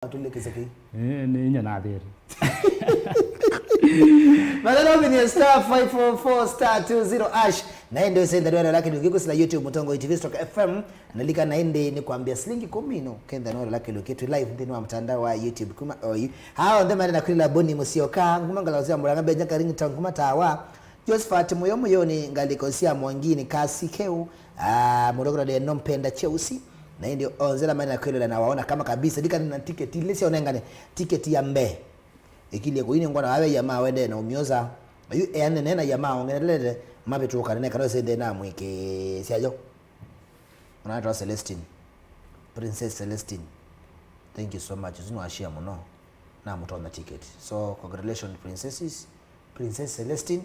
Atule kisaki. Ni nyanadhiri. Madalo ni star 544 star 20 ash. Naende senda ndio lake ndio kiko YouTube Mutongo TV Stock FM nalika naende ni kuambia slingi 10 no kenda ndio lake loketu live ndini wa mtandao wa YouTube kuma oyi. Hao ndio maana nakula boni musioka ngumangala muranga benja karingi tanguma tawa. Josephat moyo ni ngalikosia mwangini kasi keu murogora de nompenda cheusi. Na ndio onzela maana kwelo na waona kama kabisa dika na ticket ile sio nengane ticket ya mbe ikili ko ine ngwana awe ya mawende na umioza ayu ene nena ya mawo ngelele mabetu kanene karo sende na mwike siajo unaitwa Celestine Princess Celestine, thank you so much zino ashia muno na mutona ticket, so congratulations Princess Celestine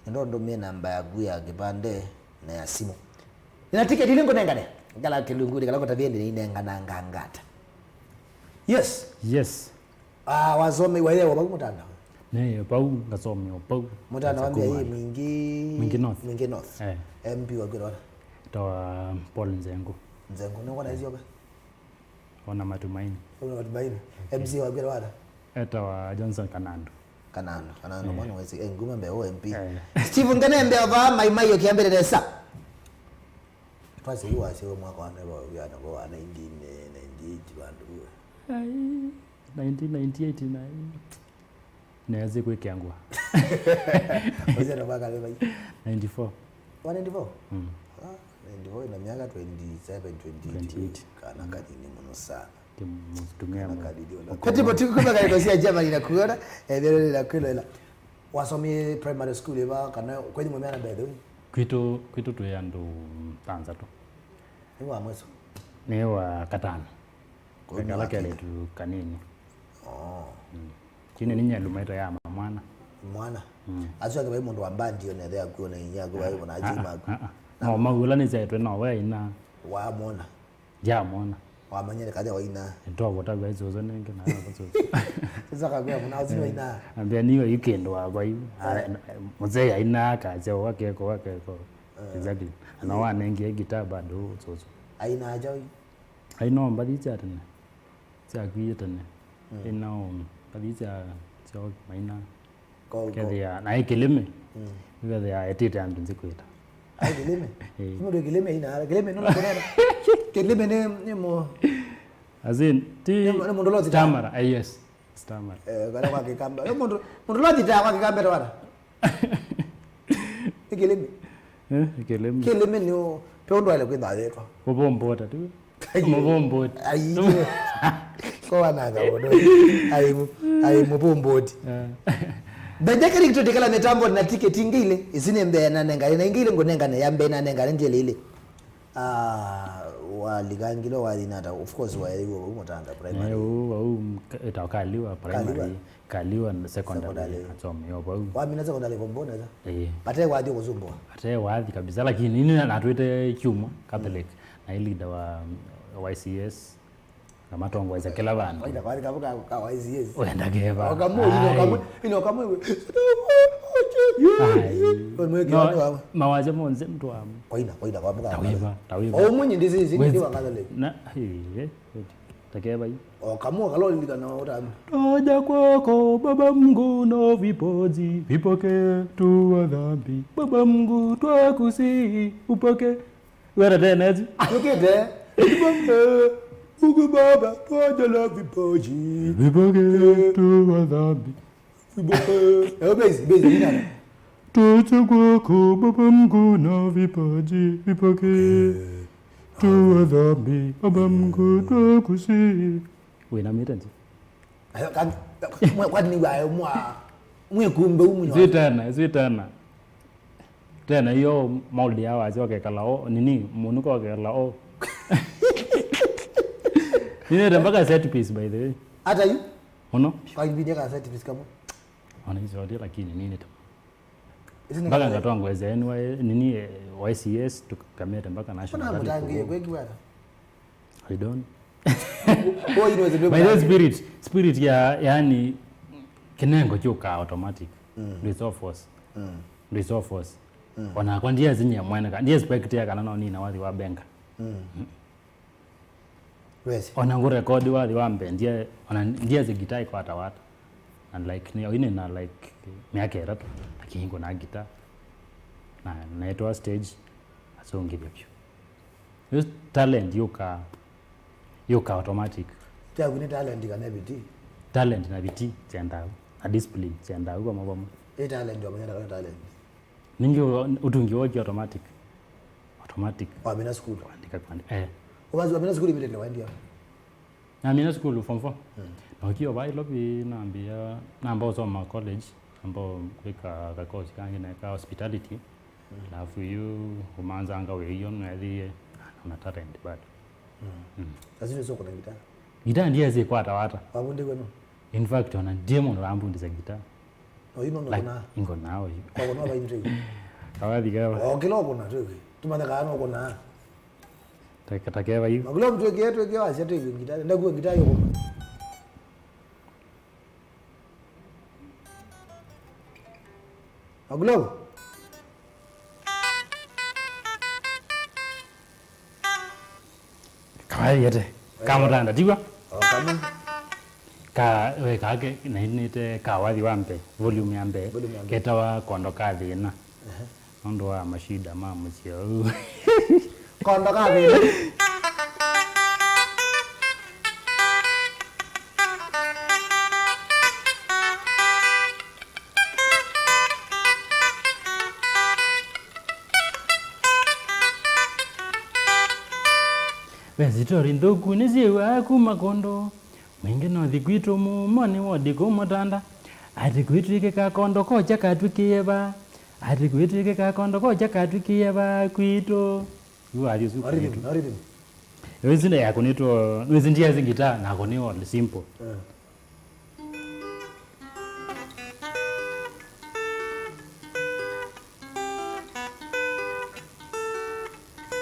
ndo mie namba ya guya gibande na ya simu ina ticket ile nengane ngala kelunguri kala kota viende ine ngangata. Yes wazomi wale wa Mutanda ne pau ngazomi pau Mutanda wambia hii mingi north MP wa gero to Paul Nzengo no wana hizo wana matumaini MC wa gero wala eta wa Johnson Kanando mwana wezi nguma mbe MP Steve Nganembe ava mai yokiambele desa pasi yuwa sio mwaka wa nebo ya na kwa 1998 bandu 1998 na naanze kuekeangwa wazee na baka leba 94 194 94 na miaka 27 28 kana kadini muno sana kimtumia katibu tukubwa kaikosia jama inakuona vile la kilo wasomi primary school eba kana kwenye mwana bedo kwitu tu yandu tanza tu ni wa mweso ni wa katano kwa lake letu kanini kine ninya lumaita ya mwana azwa kwa mundu wa bandi one there kuona inyago wa hiyo na ajima no magula ni zaitwe no we ina wa mona ja mona wa manyele kaja wa ina ndo bota gwa hizo zonenge na hapo sasa kabia mna azima ina ambia niyo weekend wa kwa hiyo mzee aina kaje wake exactly ana wanenge gitaa bado sozo aina ajawi aina mbadi chatane chakuyetane ina kabisa sio maina kadha na ikilime kadha etite amdinzi kweta aikilime mudo kilime ina kilime no kuna kilime ne mo azin ti mundo stamara yes stamara kana kwa kikamba mundo lo dita kwa kikamba wala kilime ni peondo ale kwenda aletwa bobombota tu bobombota ko wanaga wodo ai mubomboti bendekeri kitodekala metambo na ticket ingile izine mbe na nenga na ingile ngonenga na yambe na nenga ndele ile waligangilo walinata of course wa hiyo Mutanda primary etakaliwa primary kaliwa secondary atsome yobo wa mina secondary bombona pate wadi kuzumbo pate wadi kabisa lakini nini natwete chuma Catholic na leader wa YCS kama tongweza kila bana waida kwani ka YCS wenda geba kama mawaje monze mtu wa kwaida kwa mga tawiba munyi ndizi ndi wakadale na takeba kama kaloli likana utamu toja kwako baba Mungu na vipoji vipoke tu wa dhambi baba Mungu twakusihi upoke wera tena ukite Ugu baba toja la vipoji vipoke tu wa dhambi vipoke bezi nina toja kwako baba Mungu na vipoji vipoke tu wa dhambi baba Mungu twakusihi wena mitanzi kwani wae mwe kumbe tena hiyo maulidi yao azoke kalao nini munuko kalao nini mpaka set piece by the way hata hiyo ono kwa video ka set piece kama ona hizo ndio lakini nini tu mpaka ngatoa ngweze nini YCS tukameta mpaka national kuna mtangie kweki bwana I don't by the spirit ya yani kinengo chuka automatic resolve force wana kwa ndia zinya mwana ka ndia spectator kana nini na wathi wa benga Wezi. Ona ngo record wa wambe ndiye ze gitaa iko hata wata. And like ni ine na like miaka eratu lakini ngo na gitaa. Na naitwa stage asonge byo. This talent yuka automatic. Tia kuni talent kana biti. Talent na biti tsenda a discipline tsenda kwa mabomu. Talent ndio mwenye na talent. Ningi utungi woki automatic. Wa mina school andika kwandi Uwazi wa mina school immediately waendia. Na mina school form 4. Na ukiwa bai lobi naambia namba usoma college ambo kwa course kangi na ka hospitality. Alafu you umanza anga we hiyo na ile una talent bado. Lazima soko na gitaa. Gitaa ndiye ziko hata wata. Wabunde kwenu. In fact ona demo rambundi za gitaa. Ino no na. Ingo nao. Kwa kuna ba intrigue. Kawadi gawa. Okilo kuna trigue. Tumanda kana kuna. Takeva hiyo. Magulo mtu yetu acha trigue gitaa. Ndakuwa gitaa yoko. Magulo. Kawadi yete. Kamutanda digwa. Kama We kage na inite kawathi wambe volume yambe ketawa kondoka thina ndo wa mashida mama cio kondoka thina Bezitori ndoku niziwa kumakondo Mwingi no thigwito mu moni wodi ko Mutanda ati kwitwike ka kondo ko jakatwikiye ba ati kwitwike ka kondo ko jakatwikiye ba kwito yu ali su Aridi. Wezinde yako nito wezindia zingita na ko ni all simple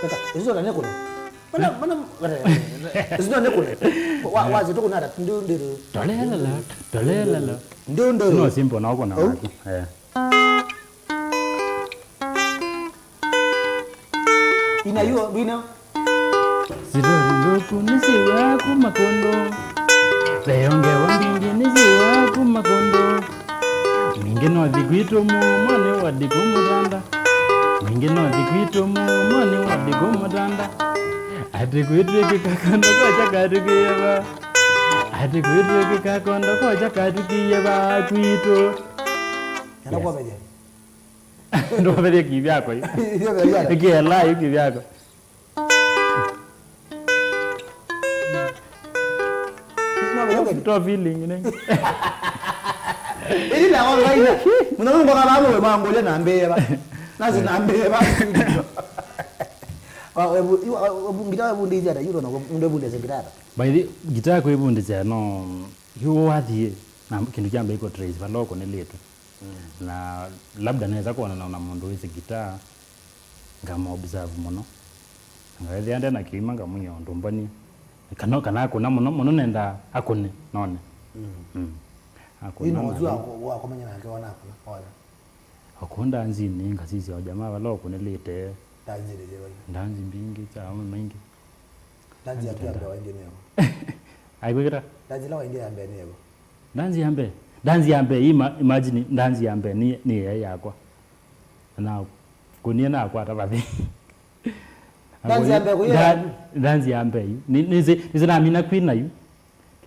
Kata izo na neko Mana Isno nekule. Wazi tuko nada ndundiru. Tolela. Ndundiru. No simple na uko na watu. Ina yuo bina. Sidoku nisiwa kumakondo. Leonge wambingi nisiwa kumakondo. Mingi no thigwito mu mone wadi ko Mutanda. Mingi no thigwito mu mone wadi ko Mutanda. Ati kwitwike kakondo ko jakatukiye ba ati kwitwike kakondo ko jakatukiye ba kwito Yana kwa beje. Ndo beje kivyako hiyo. Hiyo beje. Ikiela hiyo kivyako. To feeling ne. Ili la wao waina. Mnaona kwa kama wewe mambo ile naambia ba. Nazi naambia ba. Gitaa bundi jara yuro na ndo bundi za gitaa. By the gitaa ko bundi za no hiyo wathi na kindu jambe iko trace ba loko ne letu. Na labda naweza kuona na mundu wizi gitaa ngama observe muno. Ngathi ande na kima ngamunyo ndombani. Kana kuna muno nenda akone none. Akona. Ino wazua wa komanya na ngeona hapo. Akunda nzini ngasizi wa jamaa ba loko ne lete. Ndanzi mbingi chaama maingi. Ndanzi ya pia waende neo. Aikwira. Ndanzi la waende ambe neo. Ndanzi ambe imagine ndanzi ambe ni yeye yakwa. Na kunia na kwa tabathi. Ndanzi ambe kuya. Ndanzi ambe ni na mina queen na you.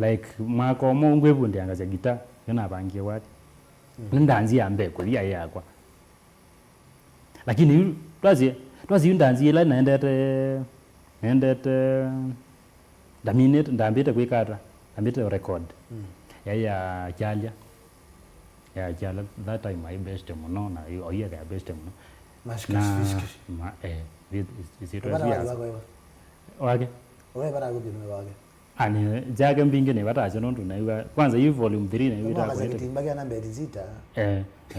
Like mwako mo ngwebundi angaza gita yana bangie wati. Ndanzi ambe kulia yakwa. Lakini twazi ndanzi ila naendete daminate ndambite kwikata ndambite record ya Jalia that time my best muno na oye the best muno mashkish is it wage wewe bara go bino wage ani jaga mbinge ne batacho ndo na kwanza hii volume 3 na hiyo itakuwa timbaga na mbedi zita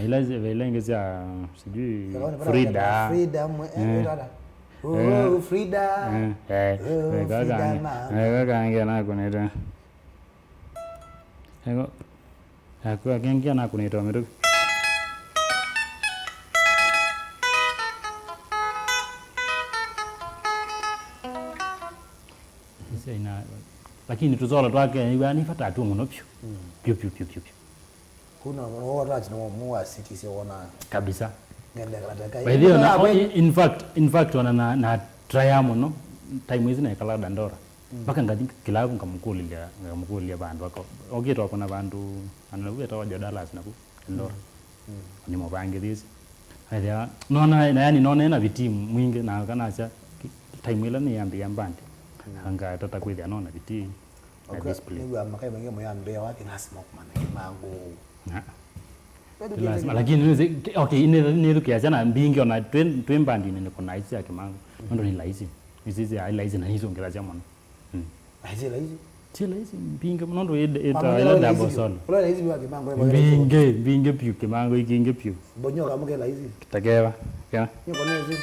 ila velenge za sijui Frida dada Frida gaga na kuneta ego akwa kengia na kuneta miru ina lakini tuzola twake yani fata tu muno pyo kuna wora tino muwa city se wona kabisa ngende karataka by the way in fact wana na triamo no time hizi na kala dandora baka ngadi kilabu ngamkulia bandu wako ogito kuna bandu anaweta waje Dallas na ku ndora ni mobange this haya nona yani nona na vitimu mwingi na kana cha time ile ni yambandi anga tata kwithia nona vitimu na display ni makai mengine moyambe wake na smoke man mangu lazima lakini okay ni rukia na mbingi ona twembandi ni kuna hizi yake mangu ndo ni laizi hizi laizi na hizo ngela jamani hizi laizi Chila hizi mbinge mnondo ita double solo. Ola hizi biwa kimango mbinge piu kimango ikinge piu. Bonyo kama kela hizi. Kitakewa. Kana. Nyoko nezi.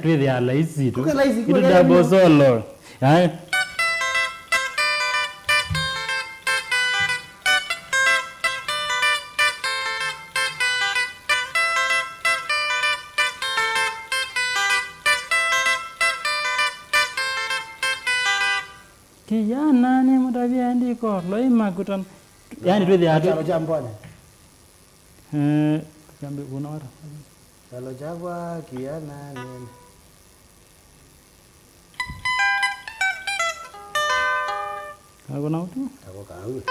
Tu dia lazy tu. Itu double solo. Ya. Kijana ni mtabia ndiko loi makutan. Yani tu dia tu jambone. Jambe unawara. Kalau Jawa kiana ngen. Aku nau tu? Aku kau.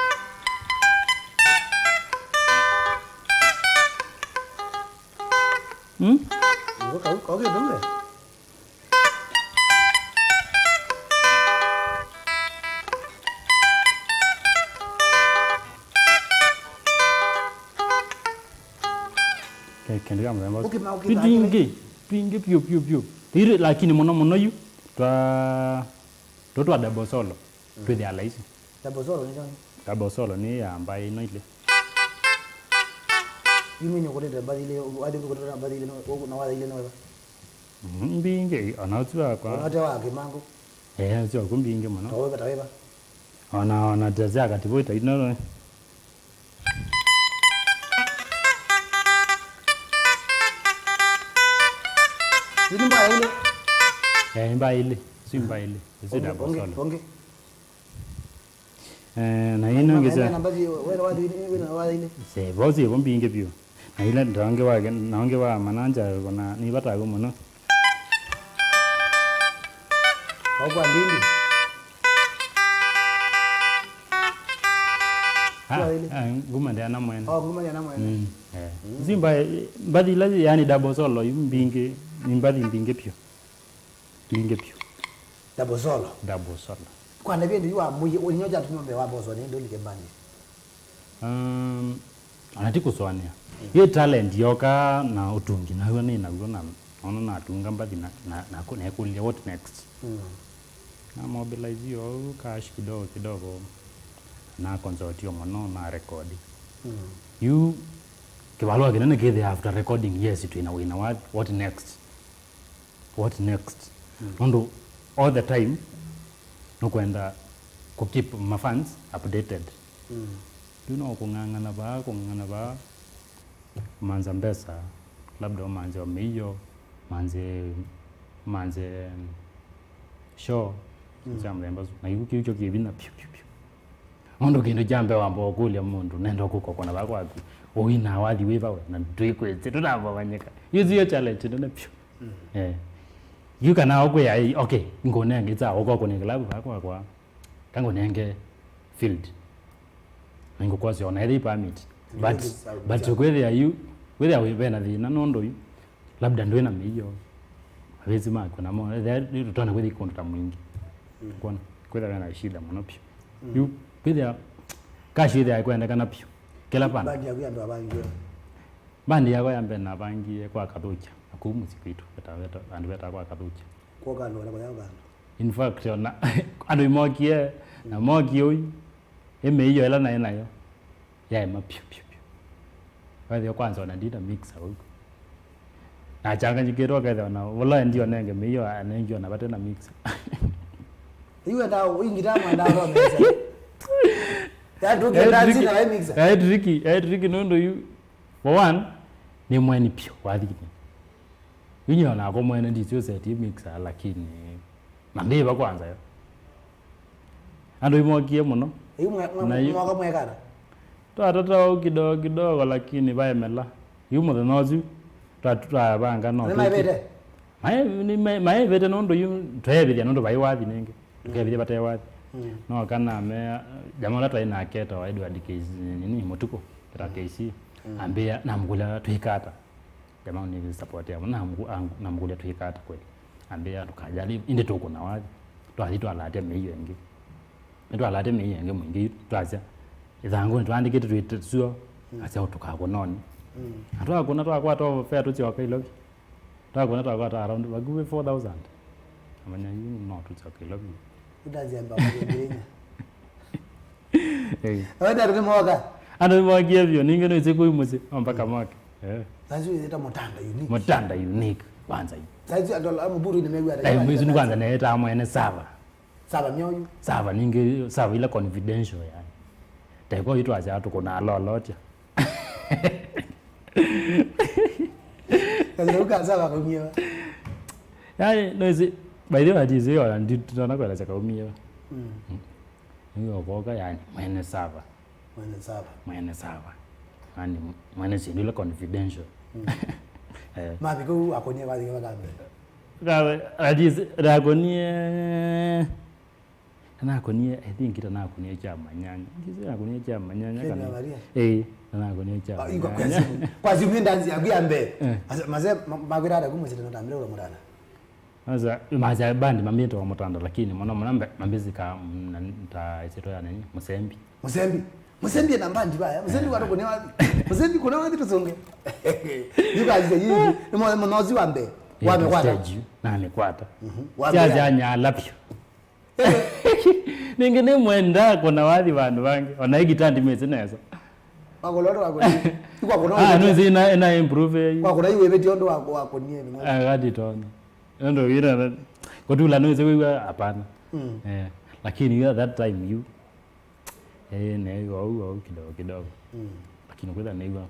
Aku kau gitu deh. Kende kama mbona pinge piu tiri lakini mono yu twa double solo tu dia lazy double solo ni ambaye no ile yimi nyoko de badile ade ko de badile no na wala ile no mbinge anautwa kwa ate wake mango sio kumbinge mono taweba ona tazia katiboita ino Simba ile. Isi double solo. Bonge. Na ino ngeza. Nambazi wewe wadi ile. Se bozi bombinge pio. Na ile naonge wa mananja kuna ni bata go mono. Kwa ndindi. Guma ndia na mwene. Guma ndia na mwene. Simba badi lazi yani double solo yumbinge nimbadi mbinge pio. Mbinge pio. Double solo. Kwa na bindu yuwa muye ulinyoja tunombe wa bozo ni ndo likembani. Anati kuswania. Ye talent yoka na utungi na huwa na ono na atunga mbadi na kulia what next. Na mobilize yo cash kidogo na consortium mono na recording. You kibalwa kinene kide after recording yes it ina what next. Ndo all the time no kwenda ku keep my fans updated. You know kungangana ba manza mbesa labda manza miyo manze show jambo na yuko kibina piu ndo kendo jambe wambo kulia mundu nendo kuko kona bakwapi oina wadi webawe na twikwetse tunamba banyeka yuzi yo challenge ndo piu you can now go okay ngone ngitsa okoko ne club kwa tango nenge field ngo kwazi ona ile permit but whether you we bena thina nondo yu labda ndo na miyo hawezi mako na mo there tutana kwethi kontra mwingi kwa kwenda na shida muno pio you pia kashi ile kwenda kana pio kila pana bandi yako yambe na bangi kwa kadocha akumuziki itu beta andu beta kwa kadocha kwa kando na kwa yanga in fact ona ando imokie na moki oyi eme iyo ela na yo ya ema pio Wathi kwanza wanadita mixer huko. Na changanyikirwo ketha na wala ndio nenge miyo anengi na batena mixer. Iwe ndao ingitama ndao meza. Tatu kidazi na mixer. Tricky nondo you. For one, ni mweni pio wathi. Winyo na kwa mwene ndisio seti mixer lakini mandeba kwanza yo. Ando imokie muno. Mwaka mwekana. Twatata kidogo lakini baemela. Yumo the nozu. Twatata banga no. Mai bete nondo yu twebithia nondo bai wathi nenge. Tukebithia bate wathi. No kana me jamala twa ina keta wa Edward Kezi nini mutuko. Kata KC. Ambia namgula twikata. Jamaa ni support ya namgula twikata kweli. Ambia tukajali inde toko na wathi. Twahitwa alate meyo nge. Ndo alate meyo mwingi twaza. Izangu twandike twitsuo asa utukako noni. Atwa kwa to fair to chiwa kailo. Twakona twakata around baguwe 4000. Amanya you not to chiwa kailo. Udazi amba ngenya. Wenda rumoga. Ando mwagia vyo ninge no ise kuimuze mpaka mwake. Sasa ile Mutanda unique. Mutanda unique kwanza hii. Sasa ando amuburu ni megwa. Dai mwizi ni kwanza na eta amwe ne sava. Sava myoyo. Sava ninge sava ile confidential yani. Teko itu aja tuko na lolotia. Kazi ukaanza kuumia. Yaani noise by the way dizi yo ndi tunaona kwa cha kuumia. Hiyo boga yani mwene sava. Mwene sava. Yani mwene si ile confidential. Mabiko akonie wazi kama gambe. Gawe adizi ragonie na konie I think ita na konie cha manyanya. Ndizo na konie cha manyanya kana. Na konie cha. Iko kwa zimu ndanzi yagiambe. Maze magirada kumuzita ndo tamile Mutanda. Sasa maza bandi mambito wa Mutanda lakini mwana mambizi ka nta isito ya nini Musembi na mbandi baya. Musembi watu kone wapi? Musembi kuna wapi tusonge? Yukaje yiji ni mnozi wambe. Wamekwata. Na amekwata. Jaja nya lapyo. Ningine mwenda kuna wathi bandu bangi ona igitandi meze neza. Bagoloro bagoni. Kwa kuna. No zina na improve. Kwa kuna iwe beti ondo wako nie ni. Agadi tono. Ndo ira kodula no zewe hapana. Lakini that time you ne go kidogo. Lakini kwenda ne go.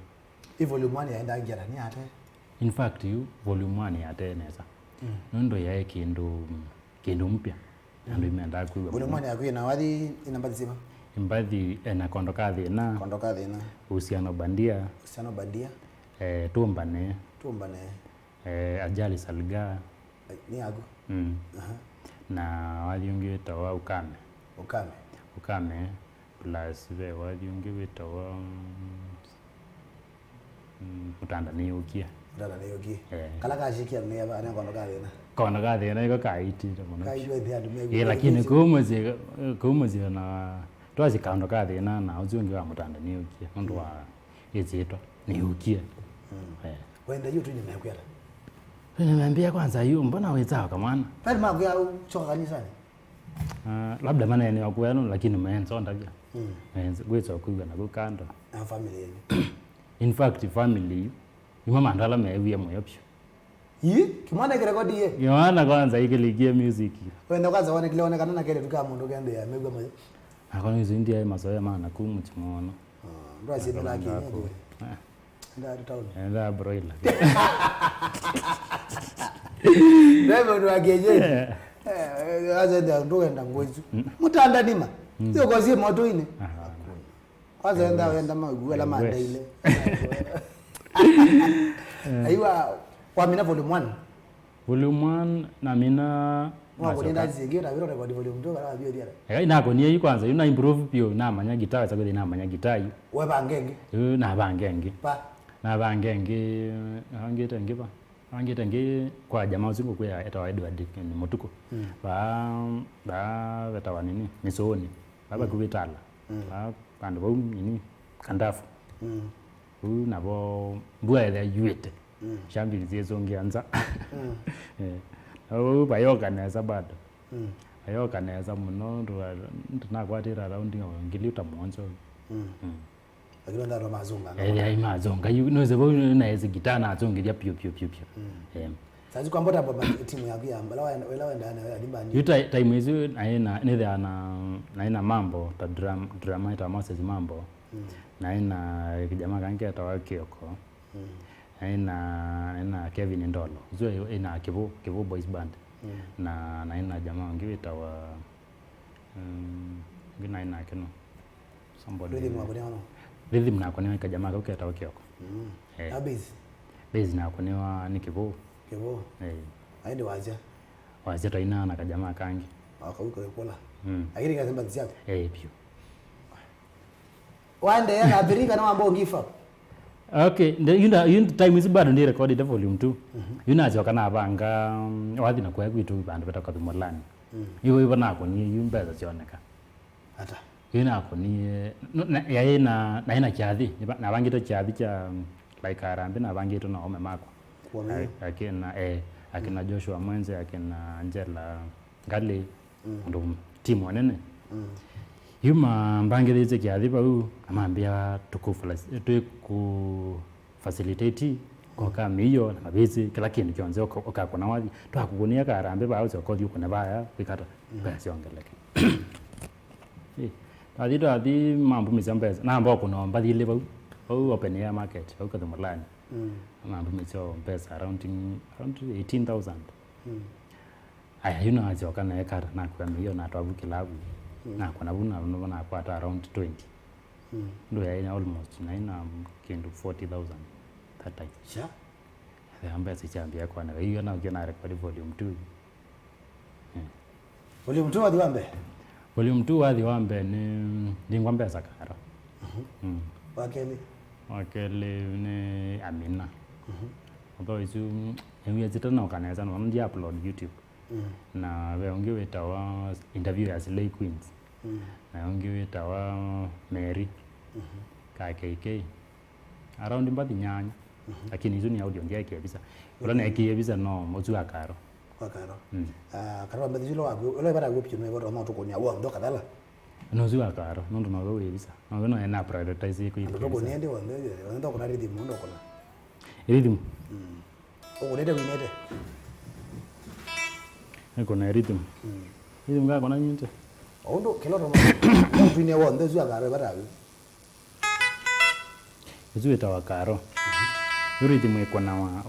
Volume 1 yaenda ngira ni ate. In fact you volume 1 yate neza. Ndo yae kindu mpya. Ando imeenda kuiwa. Volume 1 yakuye na wathi inamba zima. Imbathi na kondoka thina. Uhusiano bandia. Tumbane. Ajali salga. Ni yago. Na waliungi witawa ukame plus ve waliungi witawa Mutanda ni ukia. Kala kashikia ne aba kondoka thina iko kaiti tomo. Kaitwe thiandu megu. Lakini kumuzi na twazi kondoka thina na uzungi wa Mutanda ni ukia. Ndo wa yezito ni ukia. Wenda hiyo tu ni mnakwenda. Nimeambia kwanza hiyo mbona wenzao kamana? Pale mambo ya choka kanisani. Labda maana yani wakuano lakini mwenzo ndavya. Gwezo kuiga na kukando. Na family. In fact family mama ndala mewe moyopyo. Kimwana kirekodi ye. Yohana kwanza ikiligia music. Wenda kwanza wane kile onekana na kile tuka mundu gende ya megwa moyo. Akona hizo ndia masoya maana kumutimono. Ndo asindo laki ngo. Nda town. Nda broiler. Ndio ndo ageje. Azenda ndo enda ngozi. Mutanda nima. Sio kozi moto ine. Kwanza enda magwela manda ile. Aiwa kwa mina volume 1. Volume 1 na mina wako nenda zigira biro record volume 2 kala bio dia. Nako ni kwanza una improve pio na manya guitar za kweli na manya guitar. We bangenge. Na bangenge. Pa. Na bangenge angete ba. Angete nge kwa jamaa uzingo kwa eta Edward ni mutuko. Ba betawa nini? Misoni. Baba kubitala. Kando bo nini? Kandafu. Nabo mbua ya yuete. Shambi zizongianza. Bayoganeza bado. Bayoganeza muno tunakwatira around ngiliuta mwanzo. lakini ndo ndo mazunga ai mazonga no zebo na ezi gitana azongeria pio sasa kwa mbota baba timu ya Biamba wala wenda na alimba ni yuta time hizo na mambo ta drama ita Moses mambo na kijama kange atawa Kioko na Kevin Ndolo hizo ina Kivu Boys Band na jamaa ngiwe tawa ngina kino somebody rhythm na kone jamaa kauke atawa Kioko base na kone wa ni Kivu aende waje taina na kajamaa kangi akauka yokola akiri kasema tsiako pio wande yana abirika na mambo ngifa okay yunda time is bado ndi record the volume 2 yuna joka na banga wathi na kwa kwitu bandu betaka thumolani iwe ibana ko ni yumba za cioneka hata yuna ko ni yaina na kiathi na bangito kiathi cha like arambe na bangito na ome mako akina Joshua Mwenze akina Angela Ngali ndo timu wanene yuma mbangirize kiathi bau amambia tuku facilitate kwa kama hiyo na bizi kila kintu kionze okakona wathi twakugunia karambe bau zoko yuko na baya bikata basi ongeleke tadi mambo mizambeza na ambao kuna mbadile bau open air market au kadhumulani mambo micho pesa around 18,000 aya yuna ajoka na ekara na kwa hiyo na twabu kilabu na kuna buna na kwa around 20 ndo ya almost na kindu 40,000 that time ya ambasi chambia kwa na hiyo na ukiona record volume 2 volume 2 volume 2 adhi wambe ni ngombe sakara wakele ni Amina abo isu ngiye zitana organize na ndi upload YouTube na weonge wetawa interview ya Slay Queens na weonge wetawa Mary KK around mbadi nyanya lakini hizo ni audio ndia kabisa wala na kabisa no mozu akaro karo mbadi zilo wago wala bara go pino wala no to konya wa ndo kadala no zu akaro no ndo no kabisa no no na prioritize ko ndo ko nende wa ndo kuna rhythm ndo kuna rhythm ukuleta winete kuna rhythm rhythm ga kona nyinte ndo kelo ndo twine wa ndo zu akaro bara zu etawakaro rhythm iko na wa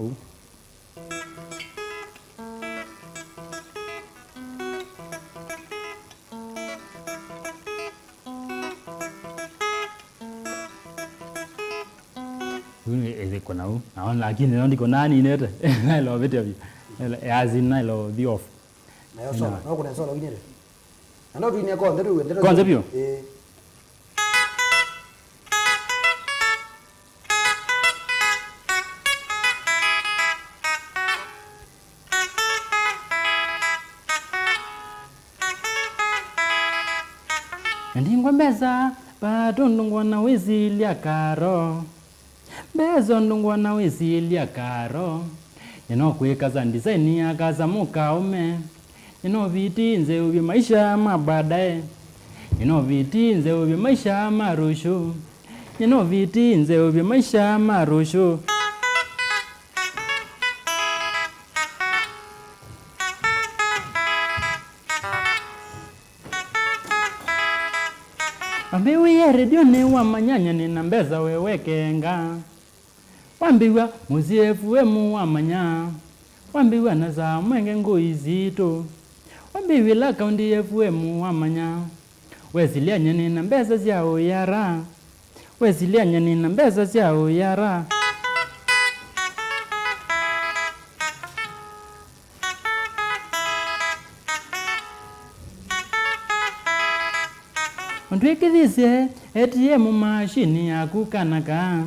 eze kona naona lakini ndio ndiko nani nete nailo vitu hivi azin nailo the off nayo solo no kuna solo ngine ando tuine ko ndo tuwe ndo kwanza pio ndingwa mbeza badundungwa na wizilia karo bezo ndungwa na wizilia karo nino kwekaza design ya kaza mukaume nino vitinze ubi maisha mabadae nino vitinze ubi maisha marushu nino vitinze ubi maisha marushu ambiwa ya radio ni wa manyanya ni nambeza wewekenga wambiwa muziefu wemu wa manya wambiwa na za mwenge nguizito wambiwa la kaundi yefu wemu wa manya wezilia nyani nambeza zya uyara wezilia nyani nambeza zya uyara ndwikithise ATM mashini ya kukanaka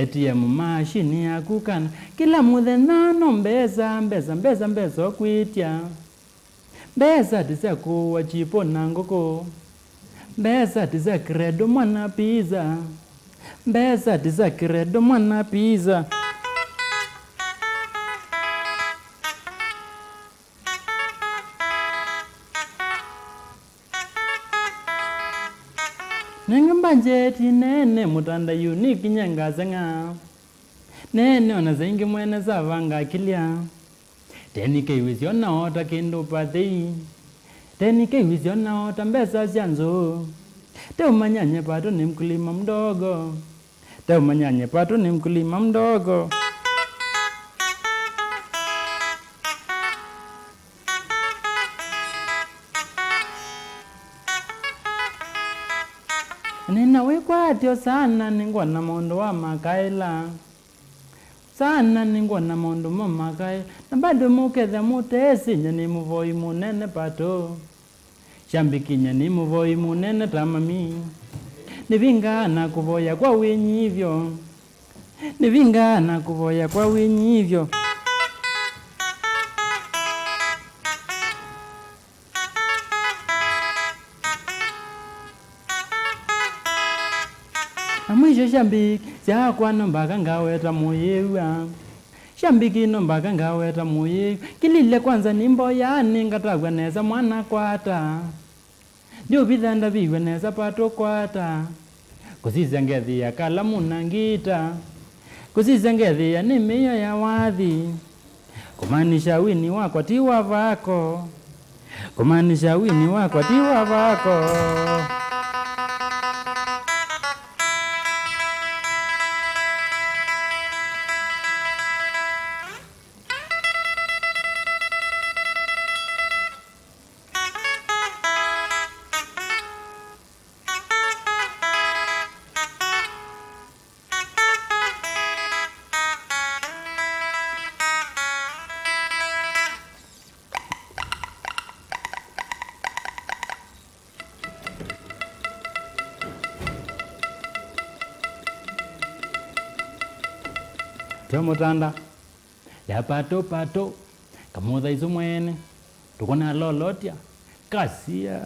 ATM mashini ya kukana kila muthenya no mbeza okwitia mbeza tise kuwa chipo na ngoko mbeza tise credo mwana pizza mbeza tise credo mwana pizza Nengambanje nene Mutanda Inique nyangazenga. Nene ona zengi mwene savanga kilia. Inique wisiona ota kendo pati. Inique wisiona ota mbesa sianzo. Teumanyanye pato ni mkulima mdogo. Teumanyanye pato ni mkulima mdogo. Nina wikwatyo sana ningona mondo wa makaila. Sana ningona mondo wa makaila. Na bado muketha mutesi nyani muvoi munene pato. Shambiki nyani muvoi munene tamami. Nivinga na kuvoya kwa winyivyo. Nivinga na kuvoya kwa winyivyo. Mwisho shambiki siakwa nombaka ngaweta moyewa. Shambiki nombaka ngaweta moyewa. Kilile kwanza nimbo yani ngatagwa neza mwana kwata. Ndio bidhanda biwe neza pato kwata. Kusiza ngethi ya kalamu na ngita. Kusiza ngethi ya nimeyo ya wadhi. Kumanisha wini wako tiwa vako. Kumanisha wini wako tiwa vako. Mutanda ya pato pato kamudha izo mwene tukona lolotia kasia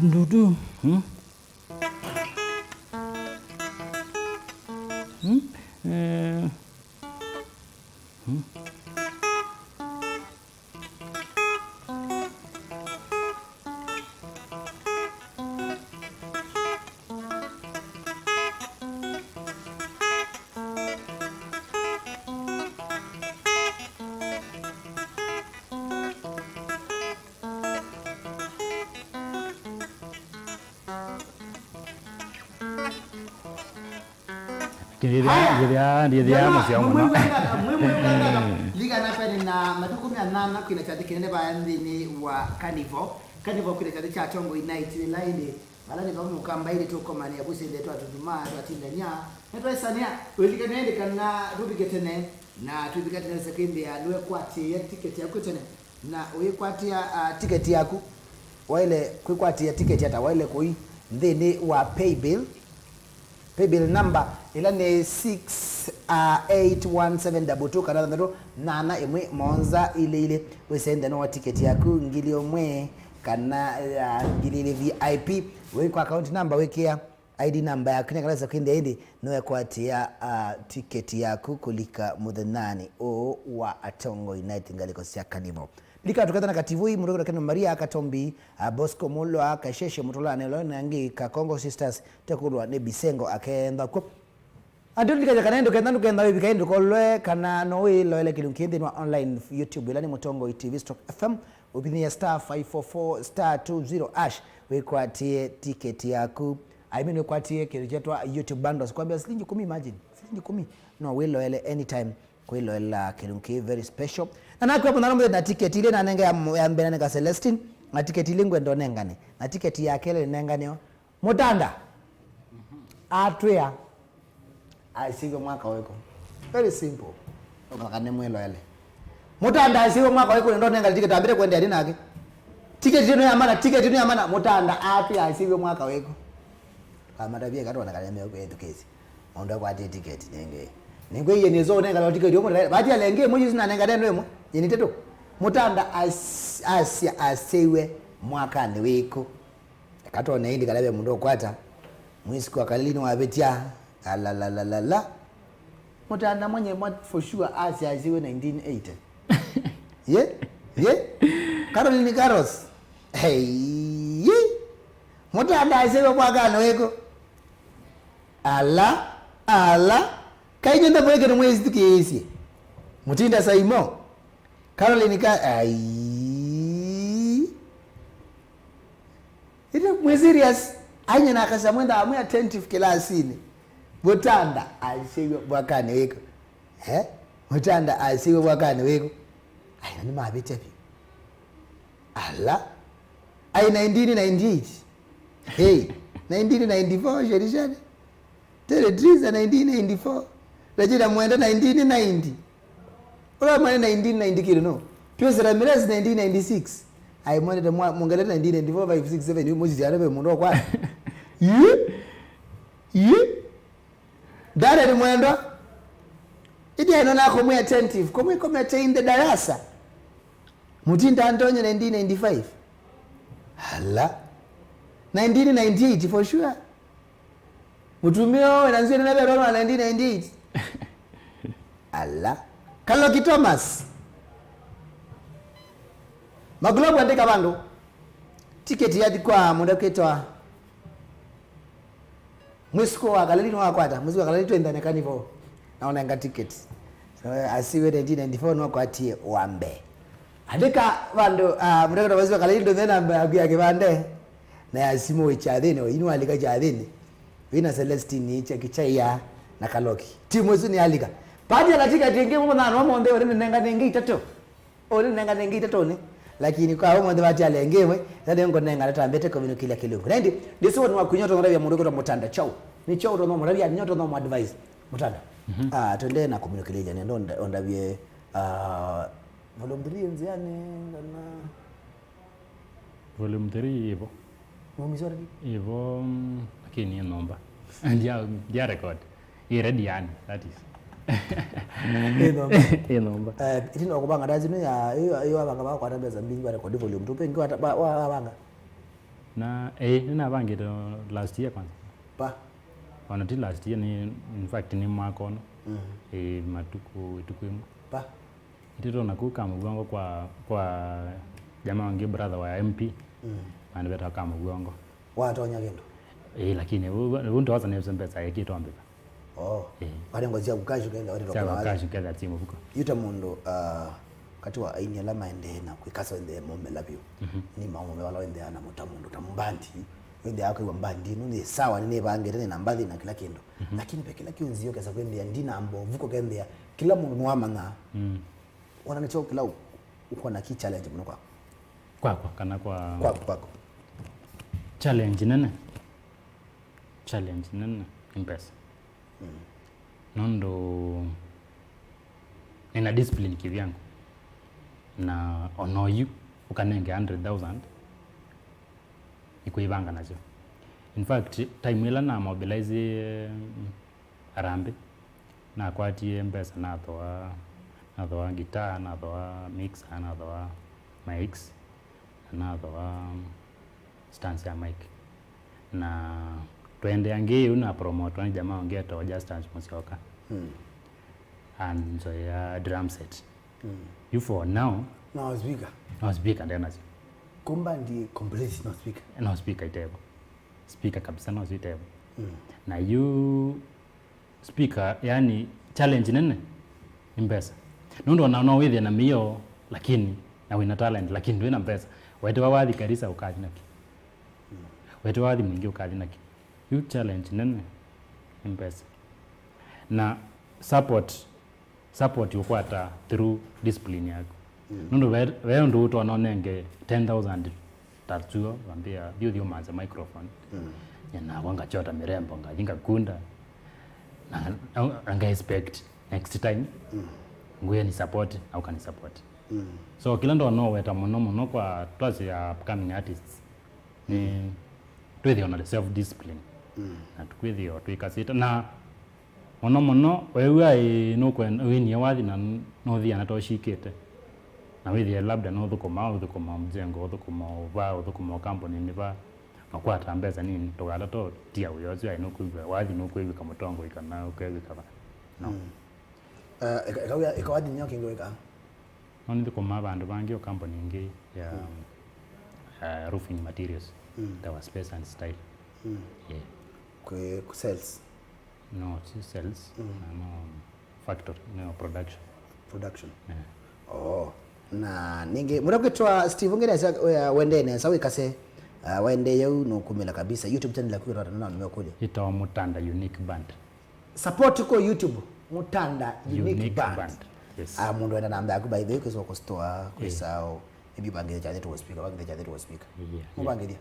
Dudu. Dia masih mwe liga na pene na matukumi anana kina chati kinene baadhi ni wa Carnival kile chati cha Tongo United line wala ni kama mukamba ile toko mani ya busi ndeto atuduma atinda nya neto esania welika nende kana rubigetene na tubigatene sekindi ya lwe kwati ya tiketi yako tene na uye kwati ya tiketi yako wale kwati ya tiketi hata wale koi ndeni wa paybill number ila ni 68172 kana ndo nana emwe monza ile wesenda no ticket yaku ngili omwe kana ngili VIP we kwa account number wekea ID number yaku kana za kwenda indi no yakwatia ticket yaku kulika mudhanani o wa Atongo United ngaliko sia Carnival lika tukatana kativui muroko kana Maria Katombi Bosco Mulo akasheshe mutolane lo nangi ka Congo Sisters tekulwa ne Bisengo akenda ko anduli kaja kanendo kenda wewe kaendo kolwe kana nowe lo ile kilunkiende no online YouTube ilani Mutongo TV /FM ubinia *544*20# we kwatie ticket yako we kwatie kiletwa YouTube bundles kwambia shilingi 10 imagine shilingi 10 no we lo ile anytime kwelo ela kilunki very special na hapo naomba na ticket ile na nenga ya mbele na Celestine na ticket ile ngwendo nengane na ticket yake ile nengane Mutanda atwea asiwe mwaka wako very simple ukakane mwelo ile Mutanda asiwe mwaka wako ndo nenga ticket abire kwenda hadi nake ticket ile ya maana Mutanda atwea asiwe mwaka wako amadabia kato wanakaleme kwa edukezi onda kwa ticket nenge ningwe yene zo nenga la ticket yomo bati alenge moyo sina nenga deno emo yeni teto Mutanda asya asewe mwaka ni wiko kato na hindi kalabe mundo kwata mwisi kwa kalini wabetia la Mutanda mwenye for sure asya asewe 1980 yeah Caroline Carlos hey Mutanda asewe mwaka ni wiko ala kaijenda mweke no mwezi tukisi Mutinda saimo Caroline ito mwezirias anya nakasa mwenda amu attentive kilasini Mutanda asiwe mwakani wiko Mutanda asiwe mwakani wiko aina ni mabete pi ala ai 1998 hey 1994 sherishani tere triza 1994 rajida mwenda 1990 Ola mwenda 1990 kilo no Tuwezera mirezi 1996 ai mwenda mwangale 1994 5 6 7 mwezi yarabe mundo kwa dada ni mwendo idi ainona komwe attentive komwe atende darasa Mutinda Antonio 1995 hala 1998 for sure Mutumio wenanzio ninabe Roma 1998 ala Kaloki Thomas Maglobo andika bandu tiketi yadi kwa muda kwetwa Mwisiko wa galalini wakwata mwisiko wa galalini tuendane kanivo naona nga tiketi asiwe 1994 no kwatie wambe andika bandu muda kwetwa mwisiko wa galalini tuendane na kibande na asimo wechadhini inu alika chadhini Wina Celestine iche kichaya na Kaloki timu hizo ni alika padi alatika tenge mwa na no monde ore nenga nengi tato ore nenga nengi tato ni lakini kwa homo ndo bati alengewe ndio ngo nenga leta mbete kwa vino kila kilungu ndi ndiso ni wakunyoto ngarabi ya mundu kwa Mutanda chau ni chau ndo no rabi ya nyoto no advice Mutanda twende na communicate ni ndo ondabie volume 3 nziane na volume 3 hivyo mumizori hivyo lakini nomba dia record ready yani that is nomba itino okubanga dazino ya iyo abanga ba kwa tabeza mbili ba record volume 2 pengi wa abanga na nina bangi last year kwanza pa wana ti last year ni in fact ni mwaka no matuku pa itito nakuka mgongo kwa jamaa wangu brother wa MP anabeta kama mgongo watonya gendo lakini unto waza neza mpesa yakitombe wale ngozia kukashu kenda wale kwa kukashu kenda timu buko yuta mundo kati wa aini alama ende na kuikasa ende mombe labio ni maombe wala ende ana mutamundo tambandi ende yako iwa mbandi nuni sawa nene bange tena nambadhi na kila kendo lakini pe kila kionzio kesa kwende ndina ambo vuko kende kila mundu mwamanga wana nicho kila uko na ki challenge mno kwa kana kwa challenge nene impesa nondo nina discipline kivyangu na ono you ukanenge 100,000 ikuibanga nacho in fact time ila na mobilize arambe na kwatie mpesa na toa guitar na toa mix na toa mics na toa stance ya mic na twende ange una promote ni jamaa ongea to just dance musioka and so ya drum set you for now no speaker then as kumba ndi complete no speaker itebo speaker kabisa no itebo na you speaker yani challenge nene impesa nundo na with na mio lakini na wina talent lakini wina pesa wetu wawadhi karisa ukali naki wetu wawadhi mwingi ukali naki you challenge nene impesa na support yukwata through discipline yako nundo wewe ndo uto anonenge 10,000 tatuo wambia dio manza microphone yana wanga chota mirembo ngajinga kunda na anga expect next time nguye ni support au kan support so kila ndo no weta mono kwa twazi ya upcoming artists ni twethe on the self discipline na tukwithio twikasita na mono wewe ai no kwenda wini wathi na no thia na toshikite na withie labda no thukuma mjengo thukuma company ni ba nakwata mbeza nini togala to tia uyozi ai no kuigwa wathi no kuigwa kama tongo ikana ukegwa kaba no ikawathi nyoke ngweka no thukuma bandu bangi o company ngi ya roofing materials that was space and style yeah ku sales no sales no factory no production yeah. Na ninge murakwitwa Steve ngereza wendene sawa ikase waende yau no kumela kabisa YouTube channel yako rara na nimekuja itawa Mutanda Unique Band support ko YouTube Mutanda Unique Band yes mundu enda namba yako by the way kwa ko store kwa sao maybe bangi cha to speaker mubangilia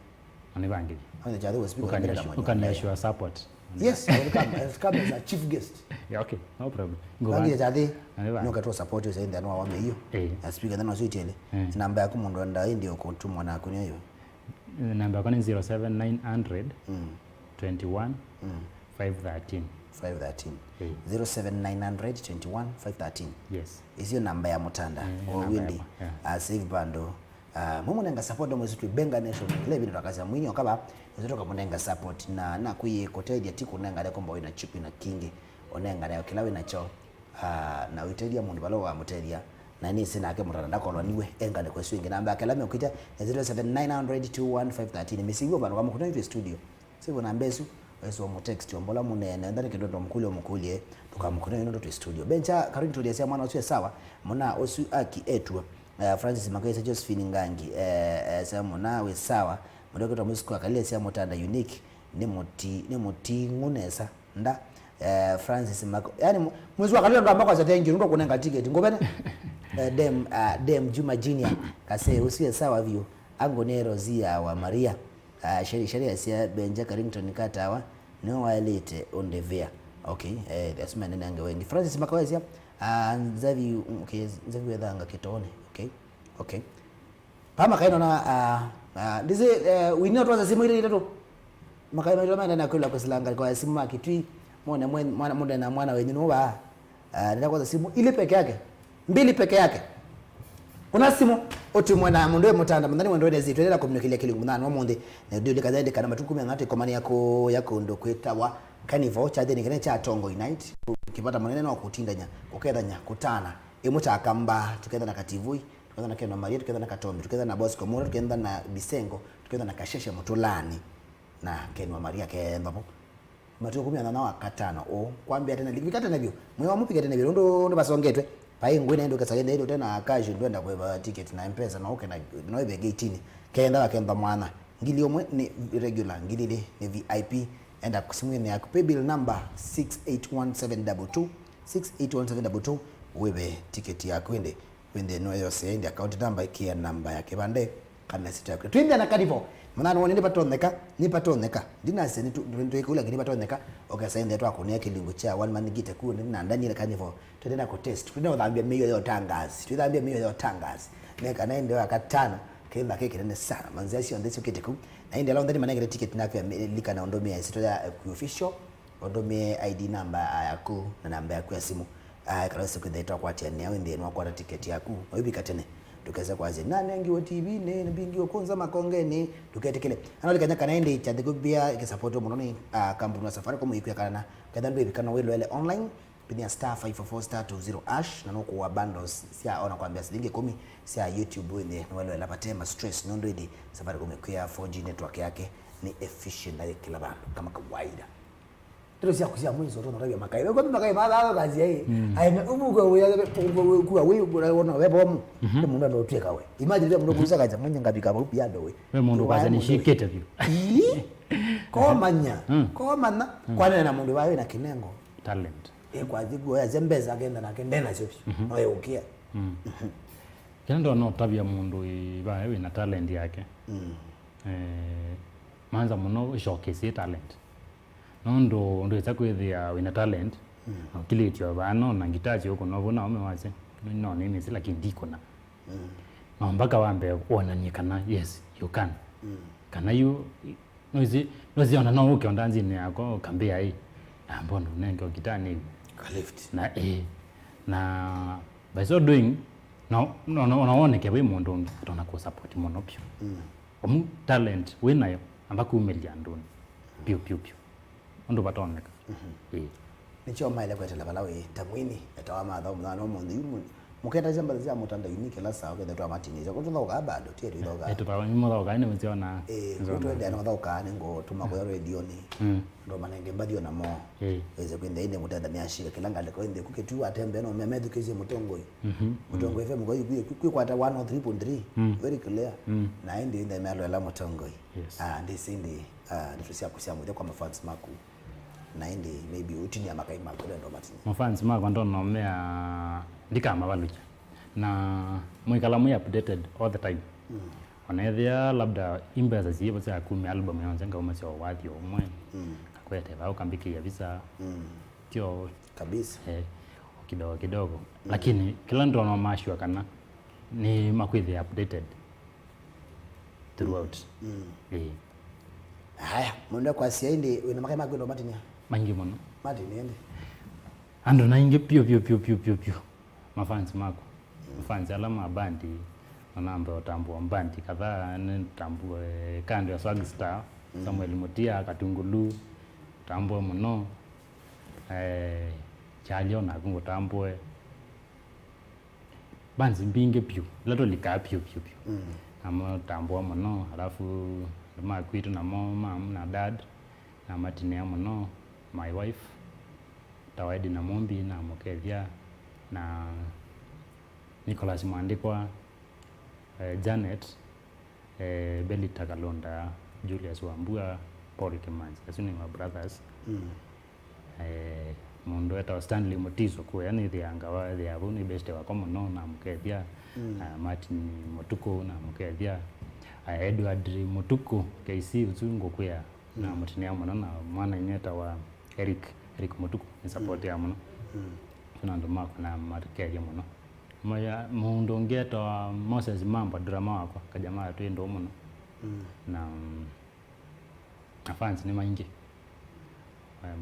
ani bangi ani cha to speaker ukanishwa support yes welcome as a chief guest yeah okay no problem bangi cha the nyoka to support you saying that no wame hiyo speaker then also itele namba yako mundu enda ndio ko tumwa na kunyo hiyo namba yako ni 07900 21 513 07900 21 513 yes is namba ya Mutanda windi save bando mumunenga support mwezi tubenga nation ile bintu akaza mwinyo kaba nzotoka munenga support na kuye kotedia tiku nenga le komba ina chip na kingi onenga nayo kilawe nacho na witedia mundu balo wa mutedia na ni sina ake Mutanda ndako niwe enga ne kweswingi namba yake lame ukita 07900 21 513 misigo bano kama kuna hivi studio sivyo na mbesu weso mu text ombola munene ndani kidondo mkulie tukamkona ino to studio bencha karuni tuliasia mwana uswe sawa mona osu aki etwa Francis Makaisa Josephine Ngangi sema mona we sawa mdogo to musiku akalia sia Mutanda Unique ni muti ngunesa nda Francis Mako yani mwezi wa kalenda ambako azatengi ndo kunenga ticket ngobene dem Juma Junior kase uswe sawa view angonero zia wa Maria sheria sia Benja Carrington katawa no walete on the via okay that's my nanga wengi Francis Makawazia nzavi okay nzavi wedanga kitone okay pama kaino na ndize winio twaza simu ile ile to makaino ile maana nakula kusilanga kwa simu makitwi mwana wenyu no ba ndio kwanza simu ile peke yake mbili peke yake una simu otimwe na mundu Mutanda mndani mwendo ezi twendera communicate kile ngumana wa monde na dio likazaide kana matukumi ngate komani yako ndo kwetawa kanivo cha deni kene cha tongo night kipata manene na kutindanya ukethanya kutana imucha akamba tukenda na kativui tukenda na Keno Maria tukenda na Katombe tukenda na Bosco Mura tukenda na Bisengo tukenda na Kasheshe Mutulani na Keno Maria kenda hapo matukumi na nawa katano kwambia tena likikata navyo mwe wamupiga tena vile ndo basongetwe pai ngwene ndo kasagenda ndo tena akaje ndwenda kwa ticket na M-Pesa na okay na noibe gate ni kenda mwana ngili omwe ni regular ngili ni VIP enda kusimu ni akupe bill number 681722 webe ticket yako wende no yose ndi account number ikia number yake bande kana sita yako twinde na kadivo mwana wone ni patoneka dinase ni ndo ikula ngini patoneka okasa ende twa kunia kilingo cha one man gite ku na ndani ile kanivo twende ku test twende udambia miyo yo tangazi neka na ende wakatano kenda keke nene sana manzasi on this kete ku na ende lao ndani manenge ticket na kwa lika na ondomia sito ya official ondomia ID number yako na namba yako ya simu kalose kwenda kwa tiani yao ende no kwa ticket yako oyibika tene tukaweza kwaze nane ngiwo TV ne bingiwo konza makongeni tuketekele analikanya kana ende chande kubia ikisupport mononi kampuni ya Safaricom ikuya kana kada ndo ibikana wele online pinia *544*20# na noko wa bundles sia ona kwambia shilingi 10 sia YouTube wende wale lapatema stress nondo idi Safaricom ikuya 4G network yake ni efficient na kila bando kama kawaida Tero sia kusia mwizo to nabia makai kwa makai mala kazi yeye aime umuko kuwa wewe unaona wewe bomu mundu ndo tweka we imagine mundu kuza kaza manya ngabika ba Biado we mundu kaza ni shikete vyo ko mana kwana na mundu wawe na kinengo talent kwa zigu ya zembeza agenda na kendena sio wewe ukia kendo no tabia mundu ibawe na talent yake manza muno showcase talent ndo itakwithia wina talent kilitio bano na ngitaji huko novona umewaze no nini sila kindiko na mpaka wambe onanyikana yes you can you noziona no ukiona nzini yako kambia hii mbona unenge ukitani lift na by so doing unaone ke we mundu ungi tona ku support muno pyo talent winayo ambako umelia ndoni pyo ndo batoneka nicho maile kwetela balawe tamwini etawama tho mwana omuntu yumu mukenda zamba za Mutanda Inique la sawa kwenda twa matiniza kutunda ukabado tiye riloga etupa nyimo tho kaine mziona kutwenda no tho kana ngo tumako ya radio ni ndo manenge mbadio na mo weze kwenda inde Mutanda ni ashika kilanga le kwende kuketu atembe no memedu kezi mutongo mutongo FM ngo yuko kwata 103.3 very clear na inde inde melo la mutongo ndisindi nitusia kusiamu kwa mafans maku na indi maybe utini ya makai makule ndo matini mafans mako ndo nomea ndikama baluja na mwikala mwe updated all the time onethia labda imbaza zibo za kumi album yonze ngoma sio wathi omwe kakwete bao kambiki ya visa tio kabisa kidogo lakini kila ndo no mashwa kana ni makwithi updated throughout haya mwenda kwa siaindi una makai makule ndo matini mangi mono matini ende ando na inge pio mafans mako mafans alama bandi namba utambua bandi kadhaa ni tambua kando ya Swag Star Samuel Mutia Katungulu tambua muno Chalio na kungo tambua banzi mbinge pio lato lika pio ama tambua muno alafu ma kwitu na mom na dad na matine muno my wife Tawaidi na Mombi na Mokevia na Nicholas Mwandikwa Janet Belita Kalonda Julius Wambua Paul Kimanzi asuni my brothers mundo eta Stanley Motizo kwa yani thiangawa thiavuni beste wa komono na Mokevia Martin Motuko na Mokevia Edward Motuko KC uzungu kwa na mutinia mwana na mwana nyeta wa Eric Motuko ni support ya mwana ndo mako na markeje muno moya mundo ngeto Moses Mamba drama wako kajamaa tu ndo muno na fans ni maingi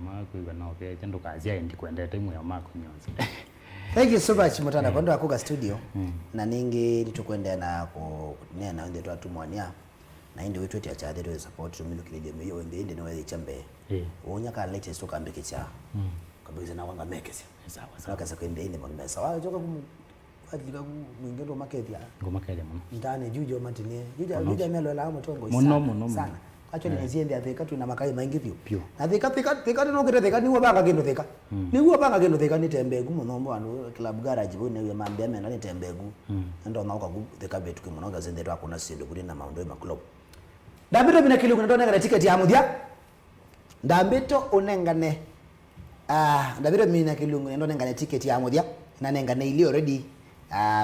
mako iba na okay tendo kazi ya ndi kwenda timu ya mako nyonze thank you so much Mutanda kondo akuga studio na ningi litukwenda na ko nena ndio tu mwania na indi wetu ya chade to support tumilo kile meyo ende no wale chambe wonya ka latest to kambeke cha kabisa na wanga mekesi sawa kasa kwende inde mbona sawa joka adika mwingendo market ya ngoma kale mama ndane jujo matine juja melo la mutongo sana acho ni ziende atheka tu na makai maingi pio na theka no kire theka ni wabanga kendo theka ni wabanga kendo theka ni tembegu muno mwana club garage bone we mambia mena ni tembegu ndo na uka theka betu kimonoga zende ndo akuna sindo kuri na maundo ma club Ndambito bina kilu kuna tonenga ticket ya mudia Ndambito unengane Ndambito bina kilu kuna tonenga ticket ya mudia na nengane ili already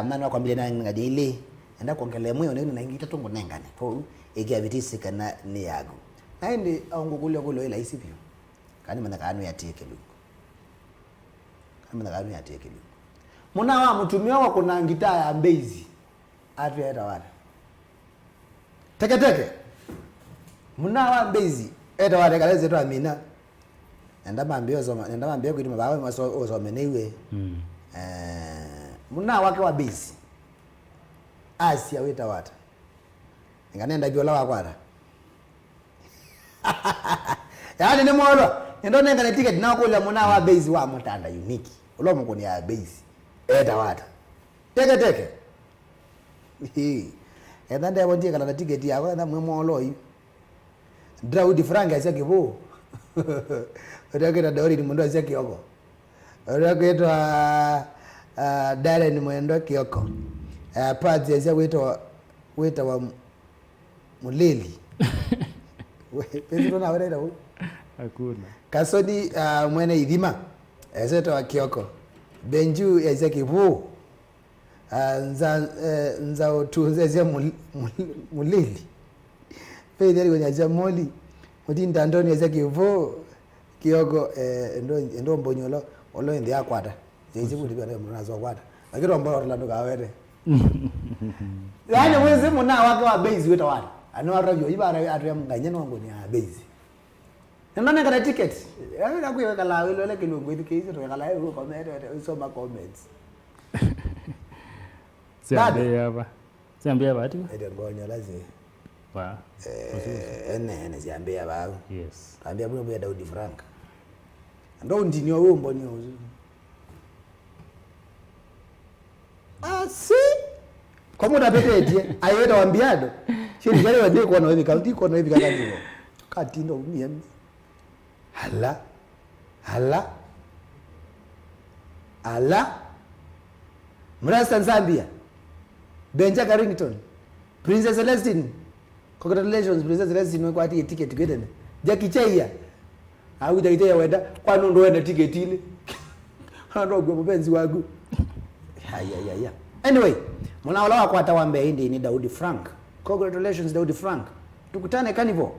mnano kwa mbele na ngade ile enda kuongele moyo neno na ingita tongo nengane po igia vitisi kana ni yago na ndi aungugulio gulo ila isipyo kani manakano ya ticket lu kani manakano ya ticket lu muna wa mutumio wa kuna ngita ya mbezi atu ya tawala teke muna wa mbezi eta wale kaleze to amina enda mambio kuti mabawe maso ozomenewe muna wake wa bezi Asia wita wata nganenda biola wakwara yani ni molo ndo nenga ticket na kula muna wa bezi wa Mutanda Inique ulo mukuni ya bezi eta wata teke enda ndebo ndiye kala ticket yako na mwemolo yi Daudi Frank asekibo odakira Daudi ni mundo asekiyoko odakira Darren mwendo kiyoko Pazi asia weta wa muleli Pedro na wera huyu hakuna Kasodi mwene idhima aseto wa kiyoko Benju asekibo nza otunze asia muleli Pedro kwenye asia moli Muti ndandoni asia kivo kiyoko ndo mbonyolo olo ndi akwata Jezi kuti bana mnazo kwata lakini ambao Orlando kawere yani mwezi muna wake wa base weta wale ano arabyo ibara atu ya mnganyano wangu ni abezi nana kana ticket na kuya kala wilo le kilungu ikizo to kala hiyo comment usoma comments siambia ati ndio ngonya lazima wa ene siambia baba yes ambia bwana bya Daudi Frank ndo ndinyo wewe mbonyo si kama unapepetie ayeta wa Biado shiri jale wade kwa na hivi kaunti kwa na hivi kaka ndivyo kati ndo mimi hala Mrasta Zambia Benja Carrington Princess Celestine congratulations Princess Celestine kwa ati ticket kwenda Jackie Cheia au jaiteya wenda kwa ndo wenda ticket ile ndo gwe mpenzi wangu haya anyway mnaolewa kwa tawambe hindi ni Daudi Frank congratulations Daudi Frank tukutane Carnival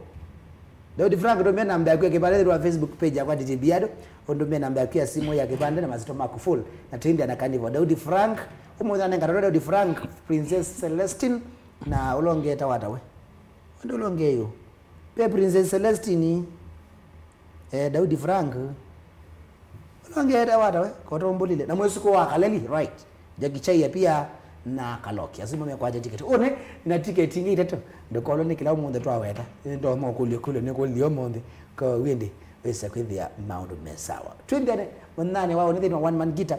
Daudi Frank ndo mimi namba yake kibale kwa Facebook page ya DJ Biado ndo mimi namba yake ya simu ya kibande na mazito mako full na twende na Carnival Daudi Frank umudhana ngaro Daudi Frank Princess Celestine na ulonge tawata we ndo ulonge hiyo pe Princess Celestine Daudi Frank ulonge tawata we kotombulile na mwezi kwa kaleli right jakichai pia na kaloki asimo mya kwaje ticket one na ticket ngi teto ndo koloni kila munde twa weta ndo mo kule ne ko liyo monde ko wende wesa kwithia maundu mesawa twendane mwanane wao ni one man guitar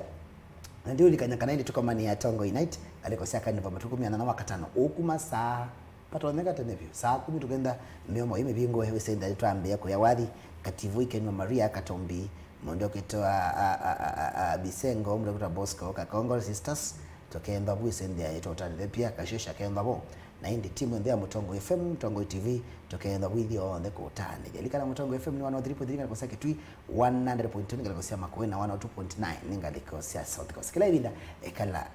ndio likanyakana ile tukomani ya Tongo Unite alikosia Carnival matukumiana na wakatano okuma saa patoneka tenevyo saa 10 tukenda miomo imebingo wewe senda twambia ko yawadhi kativu ikenwa Maria Katombi mondo ketoa Bisengo mdo kuta Bosco Kakongo sisters tokenda bu senda ya total pia kashesha kenda bo na indi timu ndia Mutongo FM Mutongo TV tokenda with on the kotane jalikana Mutongo FM ni 103.3 ngalikosea kitui 100.2 ngalikosea Makueni na 102.9 ningalikosea South Coast kila ibinda ekala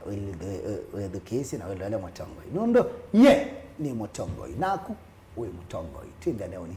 the case na wale Mutongo nondo ye ni Mutongo naku we Mutongo twinda neoni